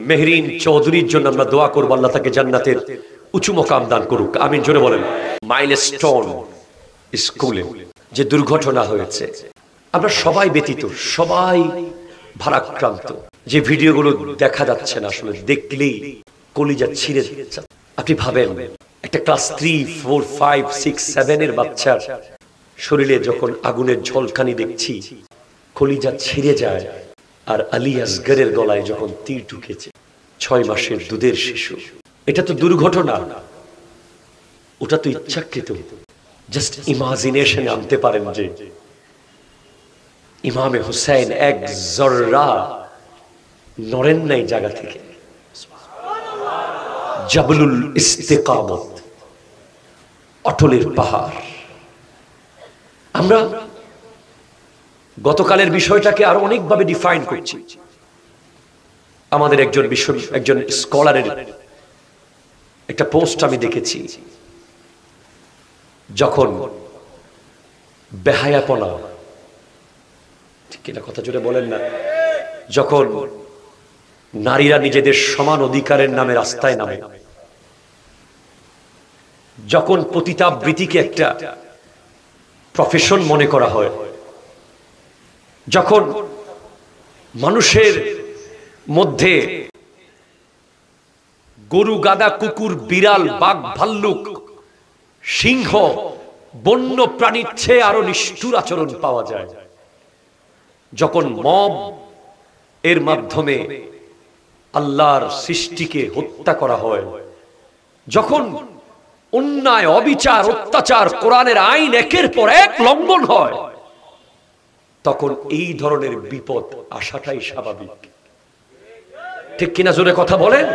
মেহরিন চৌধুরীর জন্য আমরা দোয়া করব, আল্লাহ তাকে জান্নাতের উঁচু মকাম দান করুক, আমিন। জোরে বলেন। মাইলস্টোন স্কুলে যে দুর্ঘটনা হয়েছে, আমরা সবাই ব্যতীত, সবাই ভারাক্রান্ত। যে ভিডিওগুলো দেখা যাচ্ছে না, আসলে দেখলেই কলিজা ছিঁড়ে যাচ্ছে। আপনি ভাবেন, একটা ক্লাস 3, 4, 5, 6, 7 এর বাচ্চার শরীরে যখন আগুনের ঝলকানি দেখছি, কলিজা ছিঁড়ে যায়। আর আলী আসগরের গলায় যখন তীর ঢুকেছে, 6 মাসের দুধের শিশু। এটা তো দুর্ঘটনা, ওটা তো ইচ্ছাকৃত। জাস্ট ইমাজিনেশনে আনতে পারেন যে ইমামে হুসাইন এক জর্রা নড়েন নাই জায়গা থেকে। জাবলুল ইস্তেকামত, অটলের পাহাড়। আমরা গতকালের বিষয়টাকে আরো অনেকভাবে ডিফাইন করছি। আমাদের একজন স্কলারের একটা পোস্ট আমি দেখেছি, যখন বেহায়াপনা, ঠিক কিনা কথা জোরে বলেন না, যখন নারীরা নিজেদের সমান অধিকারের নামে রাস্তায় নামে, যখন পতিতাবৃত্তিকে একটা প্রফেশন মনে করা হয়, যখন মানুষের মধ্যে গরু, গাধা, কুকুর, বিড়াল, বাঘ, ভাল্লুক, সিংহ, বন্য প্রাণীর চেয়ে আরো নিষ্ঠুর আচরণ পাওয়া যায়, যখন মব এর মাধ্যমে আল্লাহর সৃষ্টিকে হত্যা করা হয়, যখন অন্যায়, অবিচার, অত্যাচার, কোরআনের আইন একের পর এক লঙ্ঘন হয়, তখন এই ধরনের বিপদ আসাটাই স্বাভাবিক। ঠিক কিনা জোরে কথা বলেন।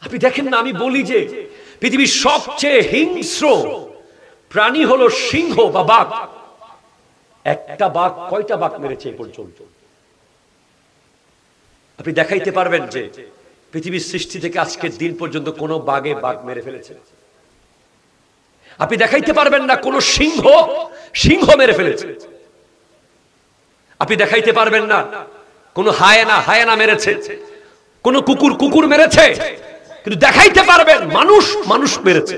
আপনি দেখেন না, আমি বলি যে পৃথিবীর সবচেয়ে হিংস্র প্রাণী হলো সিংহ বা বাঘ। একটা বাঘ কয়টা বাঘ মেরেছে এ পর্যন্ত? আপনি দেখাইতে পারবেন যে পৃথিবীর সৃষ্টি থেকে আজকের দিন পর্যন্ত কোন বাঘে বাঘ মেরে ফেলেছে? আপনি দেখাইতে পারবেন না কোন সিংহ মেরে ফেলেছে? আপনি দেখাইতে পারবেন না কোন হায়েনা মেরেছে, কোন কুকুর মেরেছে, কিন্তু দেখাইতে পারবেন মানুষ মেরেছে।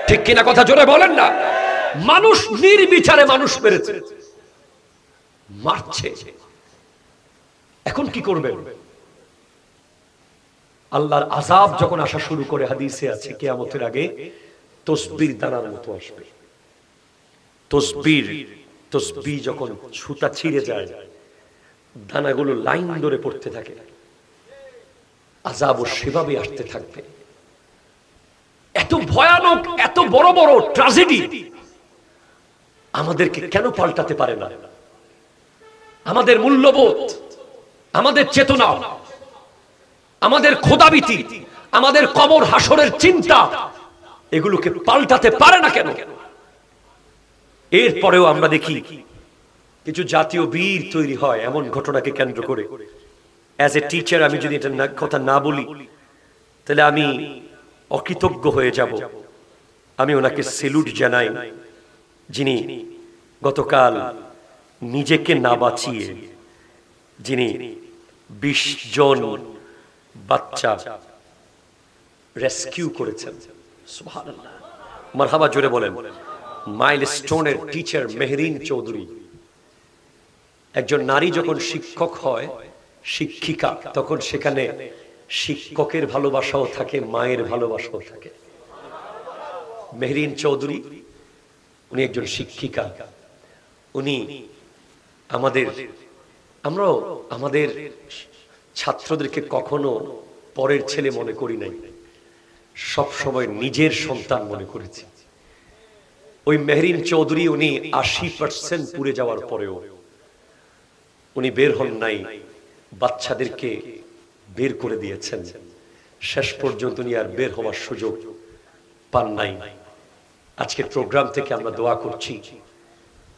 ঠিক কিনা কথা জোরে বলেন না। মানুষ নির্বিচারে মানুষ মেরেছে, মারছে। এখন কি করবেন? আল্লাহর আযাব যখন আসা শুরু করে, হাদিসে আছে কিয়ামতের আগে তসবির দানার মতো আসবে। তসবিহ যখন সুতা ছিঁড়ে যায়, দানাগুলো লাইন ধরে পড়তে থাকে, আযাবও সেভাবে আসতে থাকবে। এত ভয়ানক, এত বড় বড় ট্র্যাজেডি আমাদেরকে কেন পাল্টাতে পারে না? আমাদের মূল্যবোধ, আমাদের চেতনা, আমাদের খোদাভীতি, আমাদের কবর হাসরের চিন্তা, এগুলোকে পাল্টাতে পারে না কেন? এরপরেও আমরা দেখি কিছু জাতীয় বীর তৈরি হয় এমন ঘটনাকে কেন্দ্র করে। অ্যাজ এ টিচার আমি যদি এটা কথা না বলি, তাহলে আমি অকৃতজ্ঞ হয়ে যাব। আমি ওনাকে সেলুট জানাই, যিনি গতকাল নিজেকে না বাঁচিয়ে, যিনি 20 জন বাচ্চা রেস্কিউ করেছেন। সুবহানাল্লাহ, মারহাবা জোরে বলেন। মাইলস্টোনের টিচার মেহরিন চৌধুরী। একজন নারী যখন শিক্ষক হয়, শিক্ষিকা, তখন সেখানে শিক্ষকের ভালোবাসাও থাকে, মায়ের ভালোবাসাও থাকে। মেহরিন চৌধুরী উনি একজন শিক্ষিকা। উনি আমাদের ছাত্রদেরকে কখনো পরের ছেলে মনে করি নাই, সব সময় নিজের সন্তান মনে করেছি। ওই মেহরিন চৌধুরী উনি 80% পুড়ে যাওয়ার পরেও উনি বের হন নাই, বাচ্চাদেরকে বের করে দিয়েছেন। শেষ পর্যন্ত উনি আর বের হওয়ার সুযোগ পান নাই। আজকের প্রোগ্রাম থেকে আমরা দোয়া করছি,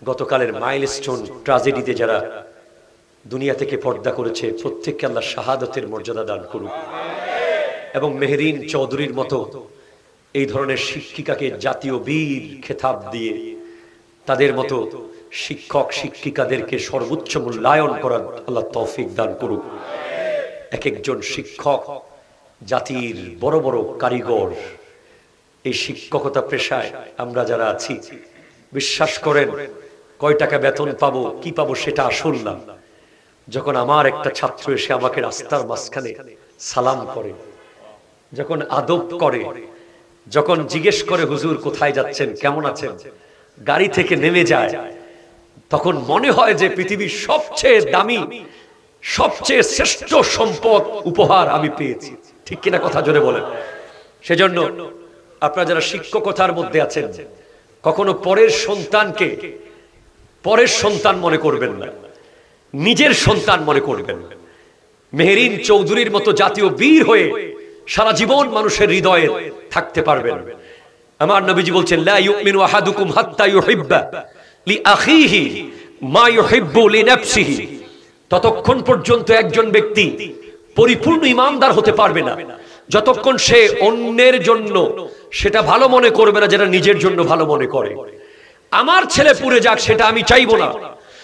গতকালের মাইলস্টোন ট্র্যাজেডিতে যারা দুনিয়া থেকে পর্দা করেছে, প্রত্যেককে আল্লাহ শাহাদাতের মর্যাদা দান করুক, এবং মেহরিন চৌধুরীর মতো এই ধরনের শিক্ষিকাকে জাতীয় বীর খেতাব দিয়ে তাদের মতো শিক্ষক শিক্ষিকাদেরকে সর্বোচ্চ মূল্যায়ন করার আল্লাহ তৌফিক দান করুক। এক একজন শিক্ষক জাতির বড় বড় কারিগর। এই শিক্ষকতা পেশায় আমরা যারা আছি, বিশ্বাস করেন কয় টাকা বেতন পাবো কি পাবো সেটা আসল না। যখন আমার একটা ছাত্র এসে আমাকে রাস্তার মাঝখানে সালাম করে, যখন আদব করে, যখন জিজ্ঞেস করে হুজুর কোথায় যাচ্ছেন, কেমন আছেন, গাড়ি থেকে নেমে যায়, তখন মনে হয় যে পৃথিবীর সবচেয়ে দামি, সবচেয়ে শ্রেষ্ঠ সম্পদ উপহার আমি পেয়েছি। ঠিক কিনা কথা জোরে বলেন। সেজন্য আপনারা যারা শিক্ষকতার মধ্যে আছেন, কখনো পরের সন্তানকে পরের সন্তান মনে করবেন না, নিজের সন্তান মনে করবেন। মেহেরিন চৌধুরীর মতো জাতীয় বীর হয়ে সারা জীবন মানুষের হৃদয়ে থাকতে পারবেন। আমার নবীজি বলছেন, লা ইউমিনু আহাদুকুম হাত্তা ইউহিব্বা লিআখিহি মা ইউহিব্বু লিনাফসিহি। ততক্ষণ পর্যন্ত একজন ব্যক্তি পরিপূর্ণ ঈমানদার হতে পারবে না যতক্ষণ সে অন্যের জন্য সেটা ভালো মনে করবে না যেটা নিজের জন্য ভালো মনে করে। আমার ছেলে পুড়ে যাক সেটা আমি চাইবো না,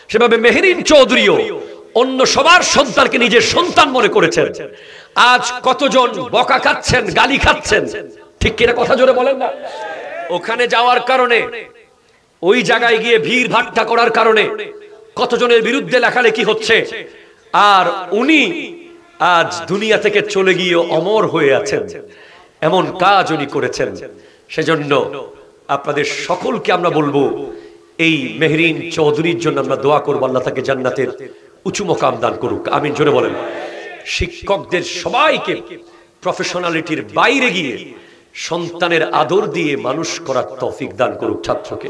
সেভাবে মেহেরিন চৌধুরীও অন্য সবার সন্তানকে নিজের সন্তান মনে করেছেন। আজ কতজন বকা খাচ্ছেন, গালি খাচ্ছেন, ঠিক কিনা কথা জোরে বলেন না। ওখানে যাওয়ার কারণে, ওই জায়গায় গিয়ে ভিড় ভাট্টা করার কারণে কতজনের বিরুদ্ধে লেখালেখি হচ্ছে, আর উনি আজ দুনিয়া থেকে চলে গিয়ে অমর হয়ে আছেন। এমন কাজ উনি করেছেন। সেজন্য আপনাদের সকলকে আমরা বলবো, এই মেহেরিন চৌধুরীর জন্য আমরা দোয়া করবো, আল্লাহ তাকে জান্নাতের উঁচু মকাম দান করুক, আমিন জোরে বলেন। শিক্ষকদের সবাইকে প্রফেশনালিটির বাইরে গিয়ে সন্তানের আদর দিয়ে মানুষ করার তৌফিক দান করুক ছাত্রকে।